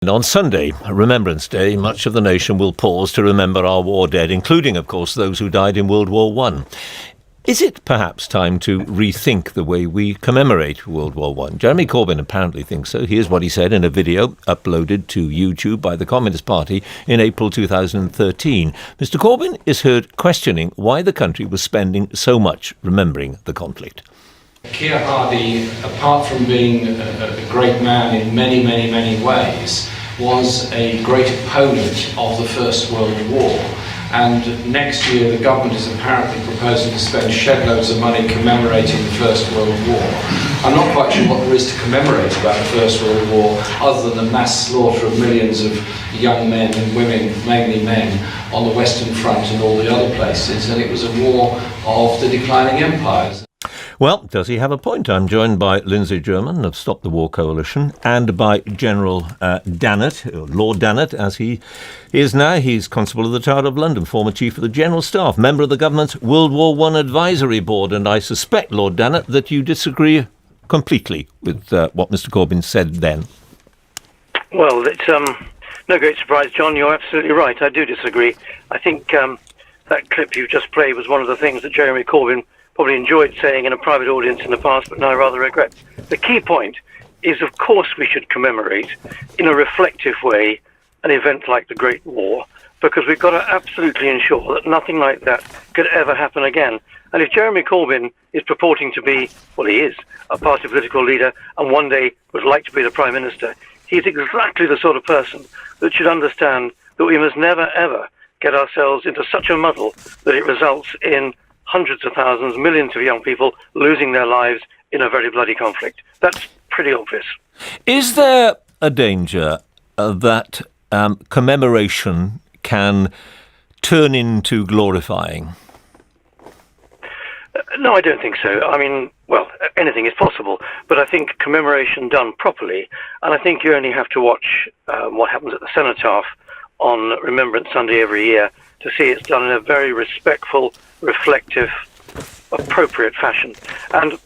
And on Sunday, Remembrance Day, much of the nation will pause to remember our war dead, including, of course, those who died in World War I. Is it perhaps time to rethink the way we commemorate World War I? Jeremy Corbyn apparently thinks so. Here's what he said in a video uploaded to YouTube by the Communist Party in April 2013. Mr. Corbyn is heard questioning why the country was spending so much remembering the conflict. Keir Hardie, apart from being a great man in many, many, many ways, was a great opponent of the First World War. And next year the government is apparently proposing to spend shed loads of money commemorating the First World War. I'm not quite sure what there is to commemorate about the First World War other than the mass slaughter of millions of young men and women, mainly men, on the Western Front and all the other places. And it was a war of the declining empires. Well, does he have a point? I'm joined by Lindsey of Stop the War Coalition and by General Dannatt, Lord Dannatt, as he is now. He's Constable of the Tower of London, former Chief of the General Staff, member of the government's World War I Advisory Board. And I suspect, Lord Dannatt, that you disagree completely with what Mr. Corbyn said then. Well, it's no great surprise, John. You're absolutely right. I do disagree. I think that clip you just played was one of the things that Jeremy Corbyn probably enjoyed saying in a private audience in the past, but now rather regrets. The key point is, of course, we should commemorate in a reflective way an event like the Great War, because we've got to absolutely ensure that nothing like that could ever happen again. And if Jeremy Corbyn is purporting to be, well, he is, a party political leader and one day would like to be the Prime Minister, he's exactly the sort of person that should understand that we must never, ever get ourselves into such a muddle that it results in hundreds of thousands, millions of young people losing their lives in a very bloody conflict. That's pretty obvious. Is there a danger that commemoration can turn into glorifying? No, I don't think so. I mean, well, anything is possible, but I think commemoration done properly, and I think you only have to watch what happens at the Cenotaph on Remembrance Sunday every year to see it's done in a very respectful, reflective, appropriate fashion. And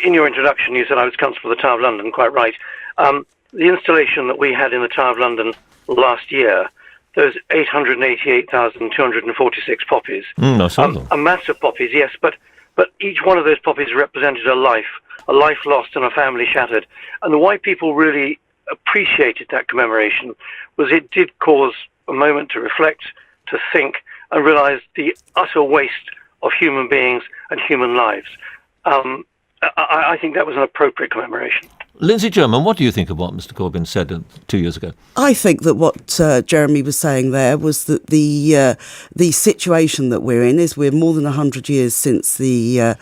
in your introduction, you said I was Constable of the Tower of London, quite right. The installation that we had in the Tower of London last year, those 888,246 poppies, a mass of poppies, yes, but each one of those poppies represented a life lost and a family shattered. And the why people really appreciated that commemoration was it did cause a moment to reflect, to think, and realise the utter waste of human beings and human lives. I think that was an appropriate commemoration. Lindsey German, what do you think of what Mr. Corbyn said 2 years ago? I think that what Jeremy was saying there was that the situation that we're in is we're more than 100 years since the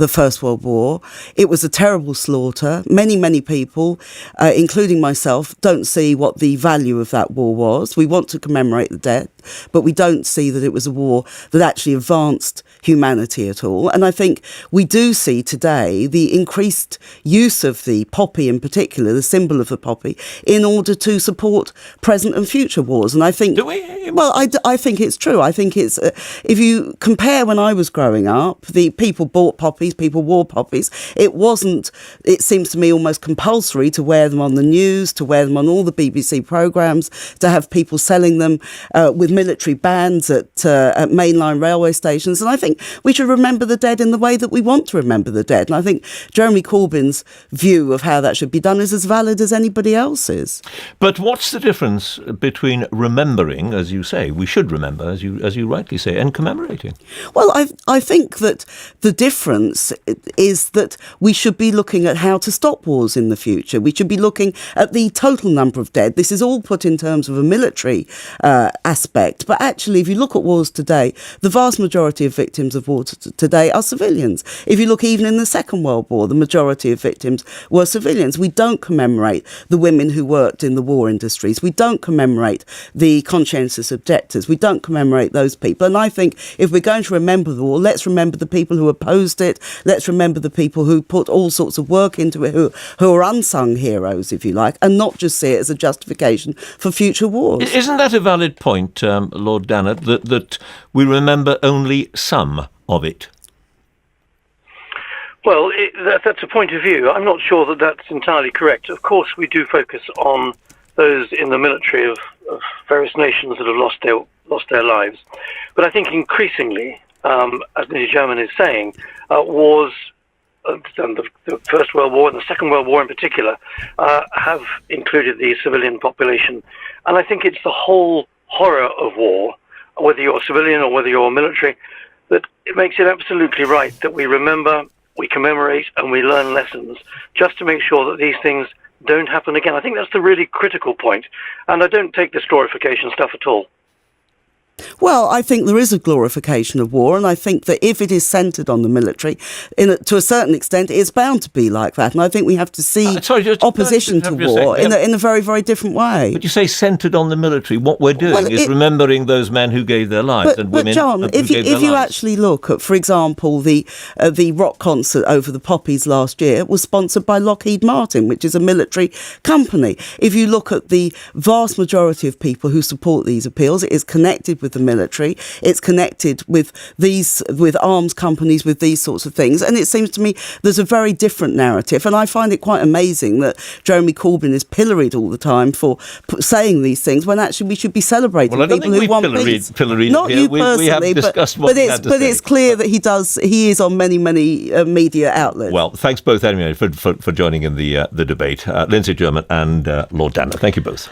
First World War. It was a terrible slaughter. Many people, including myself, don't see what the value of that war was. We want to commemorate the dead, but we don't see that it was a war that actually advanced humanity at all. And I think we do see today the increased use of the poppy, in particular, the symbol of the poppy, in order to support present and future wars. And I think, do we? Well, I think it's true. I think it's if you compare when I was growing up, the people bought poppies, people wore poppies. It wasn't. It seems to me almost compulsory to wear them on the news, to wear them on all the BBC programmes, to have people selling them with military bands at mainline railway stations. And I think we should remember the dead in the way that we want to remember the dead. And I think Jeremy Corbyn's view of how that should be done is as valid as anybody else's. But what's the difference between remembering, as you say, we should remember, as you rightly say, and commemorating? Well, I think that the difference is that we should be looking at how to stop wars in the future. We should be looking at the total number of dead. This is all put in terms of a military aspect. But actually, if you look at wars today, the vast majority of victims of war today are civilians. If you look even in the Second World War, the majority of victims were civilians. We don't commemorate the women who worked in the war industries. We don't commemorate the conscientious objectors. We don't commemorate those people. And I think if we're going to remember the war, let's remember the people who opposed it. Let's remember the people who put all sorts of work into it, who are unsung heroes, if you like, and not just see it as a justification for future wars. Isn't that a valid point, Lord Dannatt, that we remember only some of it? Well, that's a point of view. I'm not sure that that's entirely correct. Of course, we do focus on those in the military of various nations that have lost their lives. But I think increasingly, as Mr. Chairman is saying, wars, the First World War and the Second World War in particular, have included the civilian population. And I think it's the whole horror of war, whether you're civilian or whether you're military, that it makes it absolutely right that we remember, we commemorate, and we learn lessons just to make sure that these things don't happen again. I think that's the really critical point. And I don't take this glorification stuff at all. Well, I think there is a glorification of war, and I think that if it is centred on the military, to a certain extent, it's bound to be like that. And I think we have to see opposition to war in a very, very different way. But you say centred on the military. What we're doing is remembering those men who gave their lives and women. But John, if you actually look at, for example, the rock concert over the poppies last year was sponsored by Lockheed Martin, which is a military company. If you look at the vast majority of people who support these appeals, it is connected with the military, it's connected with arms companies, with these sorts of things, and it seems to me there's a very different narrative, and I find it quite amazing that Jeremy Corbyn is pilloried all the time for saying these things when actually we should be celebrating people who want peace. Not you personally, but it's clear that he is on many media outlets. Well, thanks both anyway for joining in the debate, Lindsey German and Lord Dannatt. Thank you both.